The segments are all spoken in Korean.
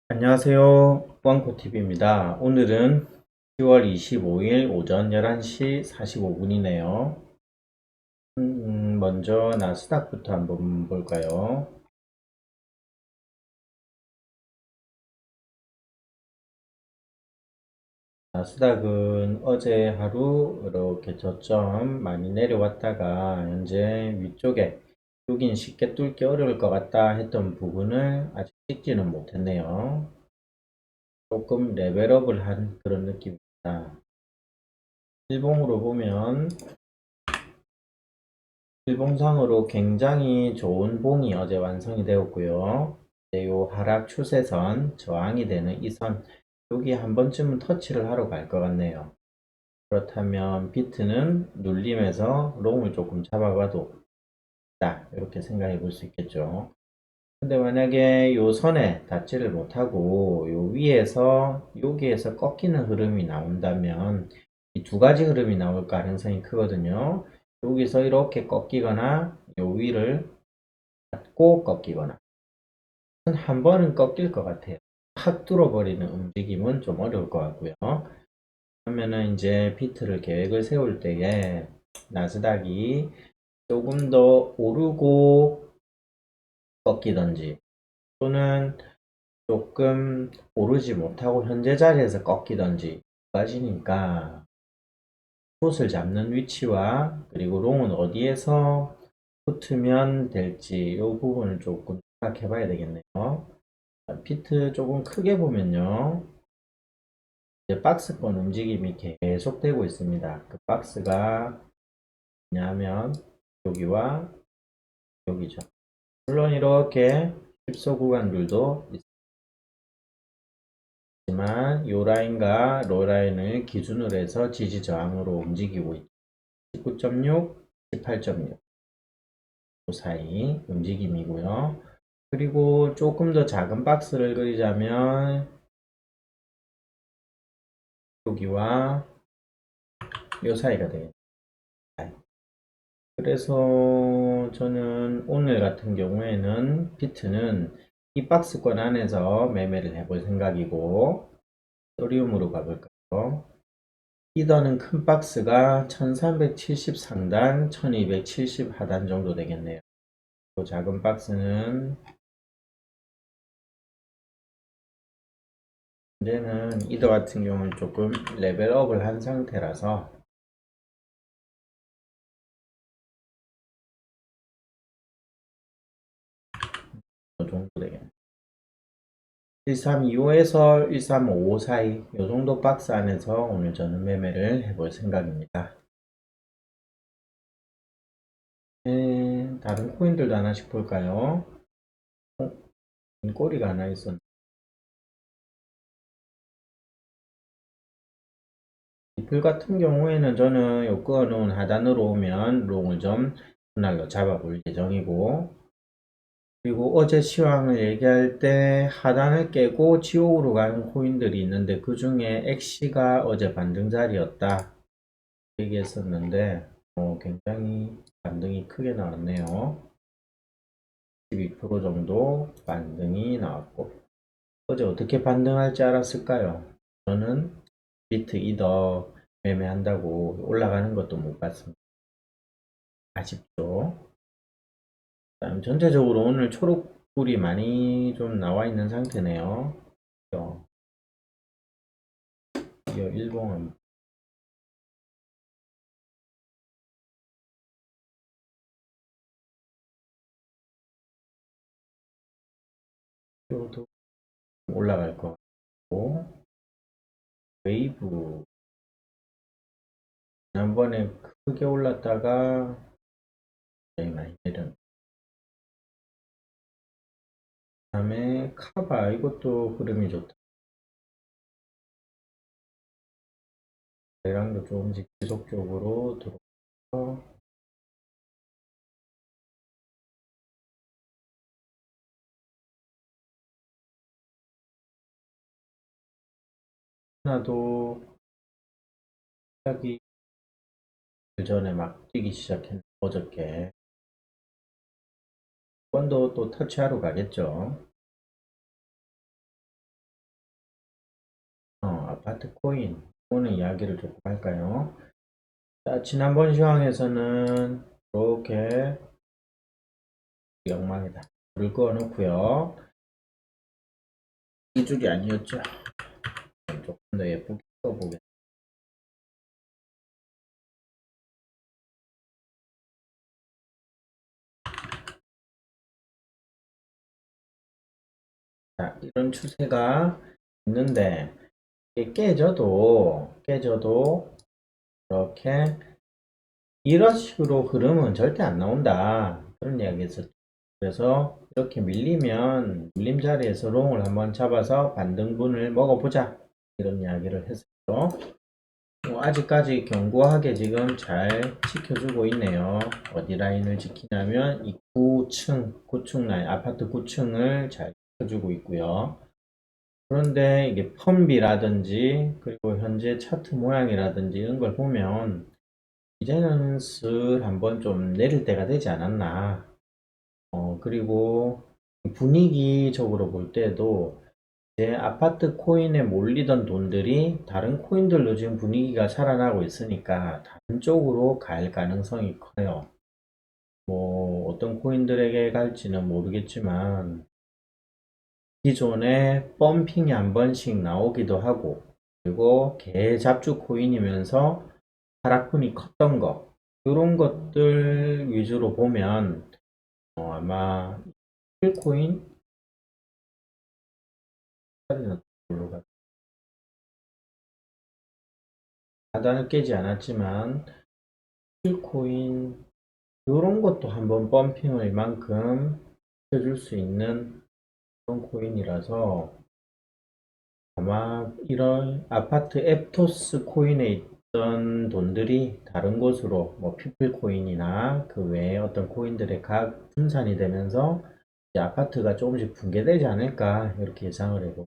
안녕하세요. 뿌앙코TV입니다. 오늘은 10월 25일 오전 11시 45분이네요. 먼저 나스닥부터 한번 볼까요? 나스닥은 어제 하루 이렇게 저점 많이 내려왔다가 현재 위쪽에 여긴 쉽게 뚫기 어려울 것 같다 했던 부분을 아직 찍지는 못했네요. 조금 레벨업을 한 그런 느낌입니다. 일봉으로 보면 일봉상으로 굉장히 좋은 봉이 어제 완성이 되었고요. 이 하락 추세선, 저항이 되는 이 선, 여기 한 번쯤은 터치를 하러 갈 것 같네요. 그렇다면 비트는 눌림에서 롱을 조금 잡아봐도 다 이렇게 생각해 볼 수 있겠죠. 근데 만약에 요 선에 닿지를 못하고 요 위에서 여기에서 꺾이는 흐름이 나온다면 이 두 가지 흐름이 나올 가능성이 크거든요. 여기서 이렇게 꺾이거나 요 위를 닫고 꺾이거나 한 번은 꺾일 것 같아요. 확 뚫어버리는 움직임은 좀 어려울 것 같고요. 그러면은 이제 비트를 계획을 세울 때에 나스닥이 조금 더 오르고 꺾이던지 또는 조금 오르지 못하고 현재 자리에서 꺾이던지 두 가지니까 숏을 잡는 위치와 그리고 롱은 어디에서 붙으면 될지 이 부분을 조금 생각해 봐야 되겠네요. 비트 조금 크게 보면요. 이제 박스권 움직임이 계속되고 있습니다. 그 박스가 뭐냐면 여기와 여기죠. 물론 이렇게 힙소 구간들도 있지만 요 라인과 로 라인을 기준으로 해서 지지 저항으로 움직이고 있죠. 19.6, 18.6 그 사이 움직임이고요. 그리고 조금 더 작은 박스를 그리자면 여기와 요 사이가 되겠네요. 그래서 저는 오늘 같은 경우에는 비트는 이 박스권 안에서 매매를 해볼 생각이고 소리움으로 가볼까요? 이더는 큰 박스가 1370 상단, 1270 하단 정도 되겠네요. 또 작은 박스는 이제는 이더 같은 경우는 조금 레벨업을 한 상태라서 이 정도 되겠네요. 1325에서 1355 사이 이 정도 박스 안에서 오늘 저는 매매를 해볼 생각입니다. 다른 코인들도 하나씩 볼까요? 어, 꼬리가 하나 있었네. 리플 같은 경우에는 저는 요 끊어놓은 하단으로 오면 롱을 좀 분할로 잡아볼 예정이고 그리고 어제 시황을 얘기할 때 하단을 깨고 지옥으로 가는 코인들이 있는데 그 중에 엑시가 어제 반등 자리였다 얘기했었는데 굉장히 반등이 크게 나왔네요. 12% 정도 반등이 나왔고 어제 어떻게 반등할지 알았을까요? 저는 비트 이더 매매한다고 올라가는 것도 못 봤습니다. 아쉽죠? 다음 전체적으로 오늘 초록불이 많이 좀 나와 있는 상태네요. 이 일봉은 도 올라갈 것 같고 웨이브 지난번에 크게 올랐다가 굉장히 많이 내렸 다음에 카바 이것도 흐름이 좋다. 대량도 조금씩 지속적으로 들어서 하나도 시작이 전에 막 뛰기 시작했는데 어저께 한 번 더 또 터치하러 가겠죠. 아파트 코인 오늘 이야기를 조금 할까요? 자, 지난번 시황에서는 이렇게 영망이다. 불을 꺼 놓고요. 이 줄이 아니었죠. 조금 더 예쁘게 써보겠습니다. 자, 이런 추세가 있는데 이게 깨져도 이렇게 이런 식으로 흐름은 절대 안 나온다. 그런 이야기 했었죠. 그래서 이렇게 밀리면 밀림 자리에서 롱을 한번 잡아서 반등분을 먹어보자. 이런 이야기를 했었죠. 아직까지 견고하게 지금 잘 지켜주고 있네요. 어디 라인을 지키냐면 이 9층 라인, 아파트 9층을 잘 지켜주고 있고요. 그런데 이게 펌비라든지 그리고 현재 차트 모양이라든지 이런 걸 보면 이제는 슬 한번 좀 내릴 때가 되지 않았나. 그리고 분위기적으로 볼 때도 이제 아파트 코인에 몰리던 돈들이 다른 코인들로 지금 분위기가 살아나고 있으니까 다른 쪽으로 갈 가능성이 커요. 뭐 어떤 코인들에게 갈지는 모르겠지만 기존에 펌핑이 한 번씩 나오기도 하고 그리고 개잡주 코인이면서 하락분이 컸던 거 이런 것들 위주로 보면 아마 필코인 하단을 깨지 않았지만 필코인 이런 것도 한번 펌핑을 이만큼 해줄 수 있는 그런 코인이라서 아마 이런 아파트 앱토스 코인에 있던 돈들이 다른 곳으로 뭐 피플 코인이나 그 외에 어떤 코인들의 각 분산이 되면서 이제 아파트가 조금씩 붕괴되지 않을까 이렇게 예상을 해요.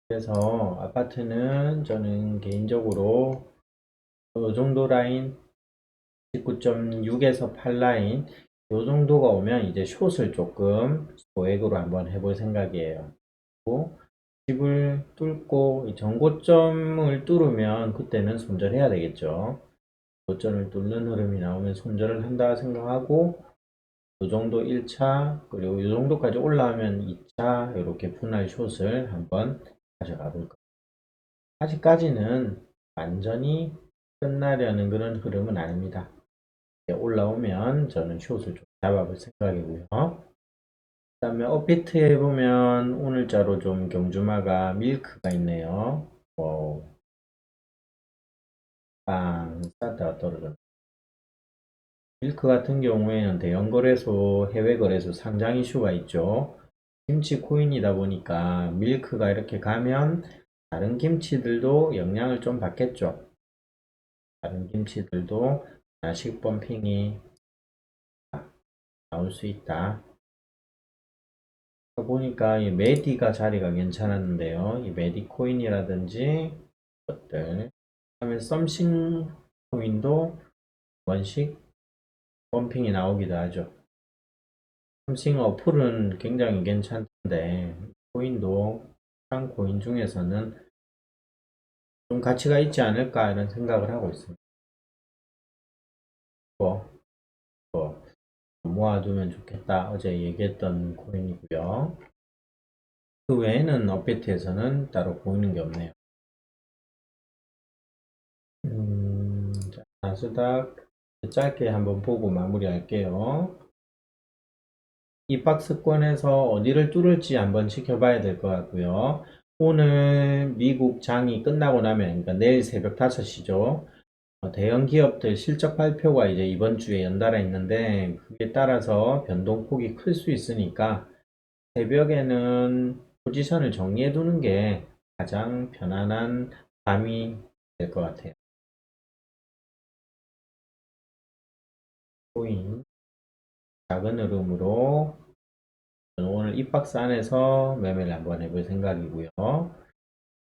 그래서 아파트는 저는 개인적으로 이 정도 라인 19.6에서 8 라인 이 정도가 오면 이제 숏을 조금 소액으로 한번 해볼 생각이에요. 그리고 집을 뚫고 이 전고점을 뚫으면 그때는 손절해야 되겠죠. 고점을 뚫는 흐름이 나오면 손절을 한다 생각하고 이 정도 1차 그리고 이 정도까지 올라오면 2차 이렇게 분할 숏을 한번 가져가 볼 거예요. 아직까지는 완전히 끝나려는 그런 흐름은 아닙니다. 올라오면 저는 숏을 좀 잡아볼 생각이고요. 그 다음에 업비트에 보면 오늘자로 좀 경주마가 밀크가 있네요. 빵 쌌다가 떨어졌 밀크 같은 경우에는 대형 거래소, 해외 거래소 상장 이슈가 있죠. 김치 코인이다 보니까 밀크가 이렇게 가면 다른 김치들도 영향을 좀 받겠죠. 다른 김치들도 하나씩 펌핑이 나올 수 있다. 보니까 이 메디가 자리가 괜찮았는데요. 이 메디 코인이라든지 것들. 그다음에 썸씽 코인도 원씩 펌핑이 나오기도 하죠. 썸씽 어플은 굉장히 괜찮던데 코인도 한 코인 중에서는 좀 가치가 있지 않을까 이런 생각을 하고 있습니다. 뭐 모아두면 좋겠다. 어제 얘기했던 코인이고요. 그 외에는 업비트에서는 따로 보이는 게 없네요. 자, 나스닥 짧게 한번 보고 마무리할게요. 이 박스권에서 어디를 뚫을지 한번 지켜봐야 될 것 같고요. 오늘 미국 장이 끝나고 나면, 그러니까 내일 새벽 5시죠. 대형 기업들 실적 발표가 이제 이번 주에 연달아 있는데, 그에 따라서 변동폭이 클 수 있으니까, 새벽에는 포지션을 정리해 두는 게 가장 편안한 밤이 될 것 같아요. 코인 작은 흐름으로 오늘 이 박스 안에서 매매를 한번 해볼 생각이고요.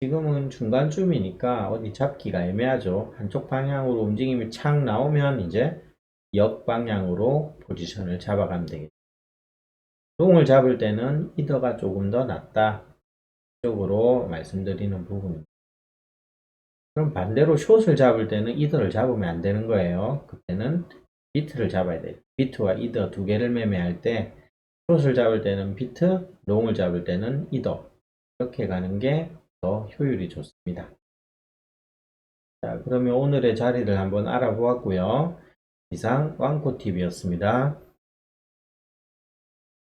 지금은 중간쯤이니까 어디 잡기가 애매하죠. 한쪽 방향으로 움직임이 착 나오면 이제 역방향으로 포지션을 잡아가면 되겠죠. 롱을 잡을 때는 이더가 조금 더 낫다 쪽으로 말씀드리는 부분입니다. 그럼 반대로 숏을 잡을 때는 이더를 잡으면 안 되는 거예요. 그때는 비트를 잡아야 돼요. 비트와 이더 두 개를 매매할 때 숏을 잡을 때는 비트, 롱을 잡을 때는 이더 이렇게 가는 게 더 효율이 좋습니다. 자, 그러면 오늘의 자리를 한번 알아보았고요. 이상 왕코TV였습니다.